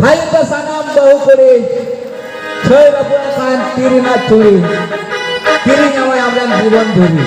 Haita sanam bahu kuri ছয় রকম খান তিরি না চুরি তিরি নামায় আমরা জীবন ধরি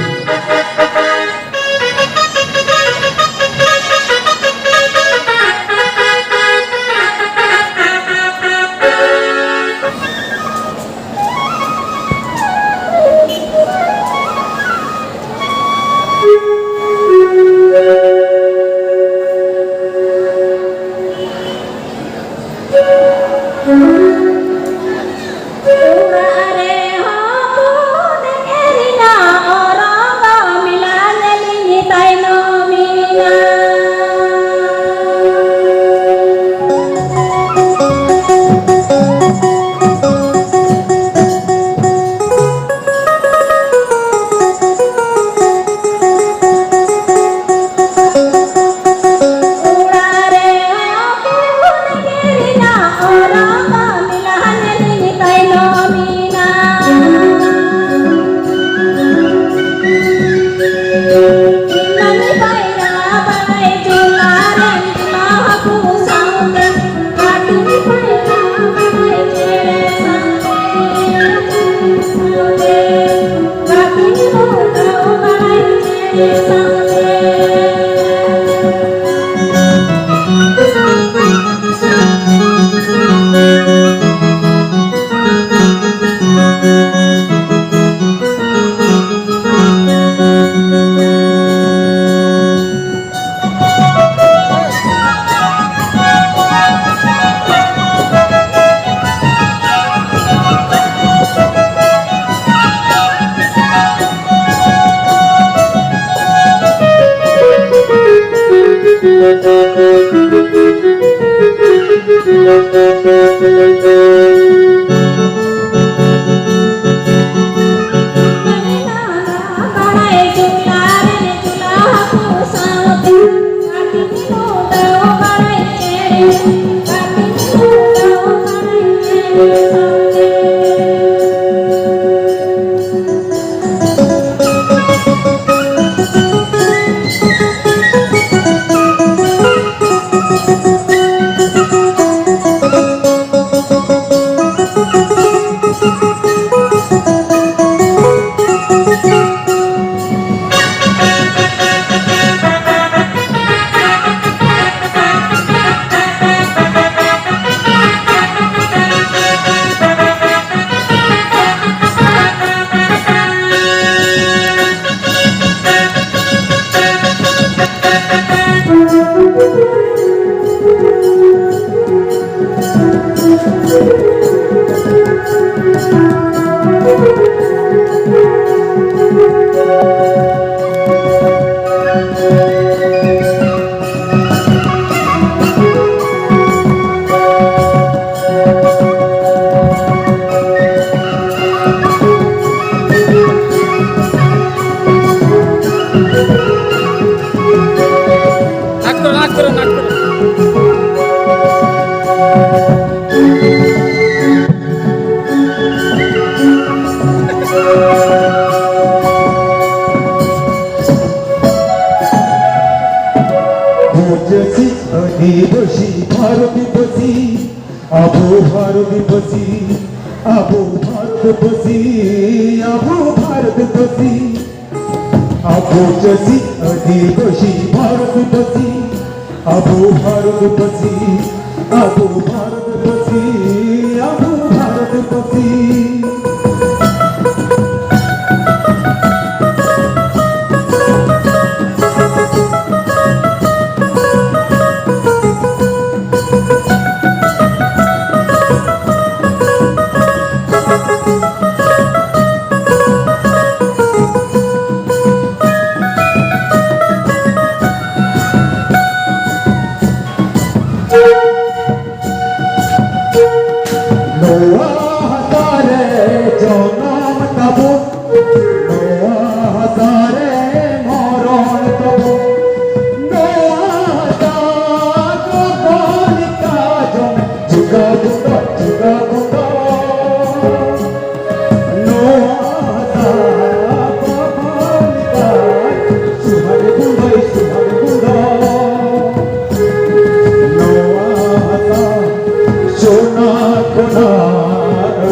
पुन्हा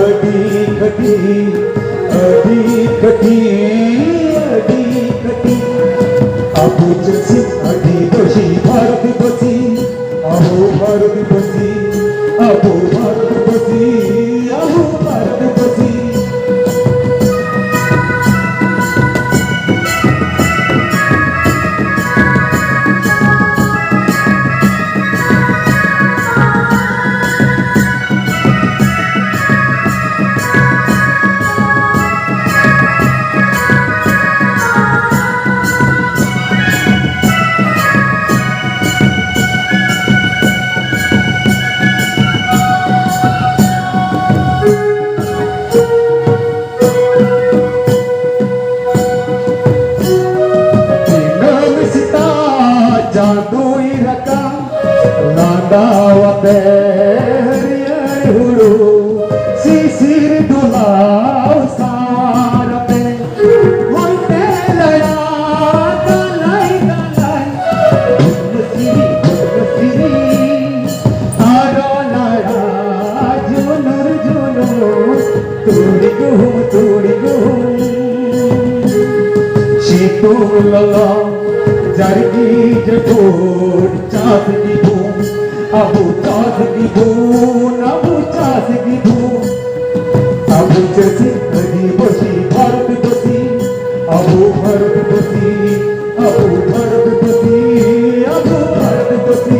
अधिक अबू चलसी अधी दोषी भारत बसी अबू भारत बसी अबू भारत बसी अबू भारत बसी Jargi jabur chas ki boon, abu chas ki boon, abu chas ki boon. Abu chasi adi basi bharat basi, abu bharat basi, abu bharat basi, abu bharat basi.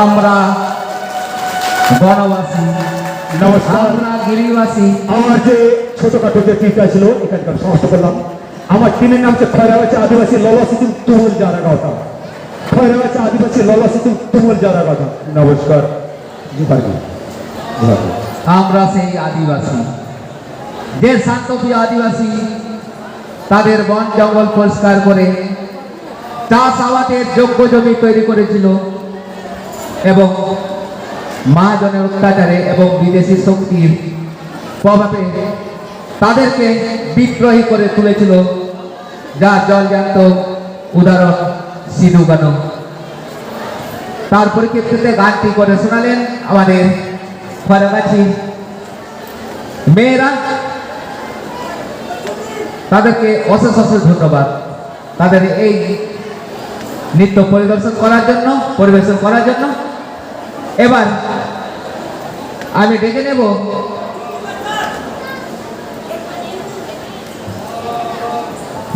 আমরা বনবাসী, নমস্কার। আমরা গিরিবাসী। আমার যে ছোটখাটো যে টিকা ছিল এখানকার সমাপ্ত করলাম। আমার টিমের নাম হচ্ছে খয়রাবাচী আদিবাসী ললা সিতুম তুমুল জারা কথা। খয়রাবাচী আদিবাসী ললা সিতুম তুমুল জারা কথা। নমস্কার। জিপারকি আমরা সেই আদিবাসী, যে শান্তপ্রিয় আদিবাসী তাদের বন জঙ্গল পরিষ্কার করে চাষাবাদের যোগ্য জমি তৈরি করেছিল এবং মহাজনের অত্যাচারে এবং বিদেশি শক্তির প্রভাবে তাদেরকে বিদ্রোহী করে তুলেছিল, যা জলজান্ত উদাহরণ সিধু কানু। তার পরিপ্রেক্ষিতে গানটি করে শোনালেন আমাদের খয়রাগাছি মেয়েরা। তাদেরকে অশেষ অশেষ ধন্যবাদ তাদের এই নৃত্য পরিদর্শন করার জন্য, পরিবেশন করার জন্য। এবার আমি ডেকে নেব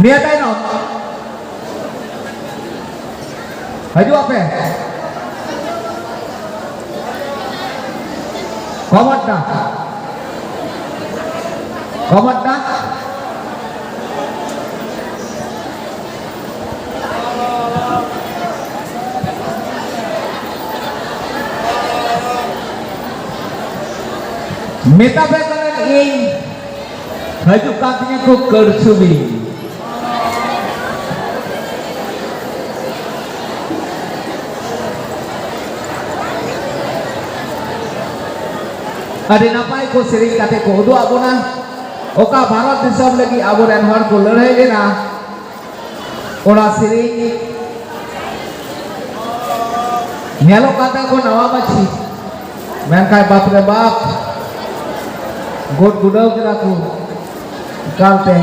নিয়ে তাই না haju apa komat dah Meta bekalan ing haju kakinya ku kersubi adi napai ko sering kate ko udu abona oka Bharat disam lagi aboren hor ko ladai lena ona sering nyalo kata ko nawa machi menkai bap re bap god gudau kira ku kalte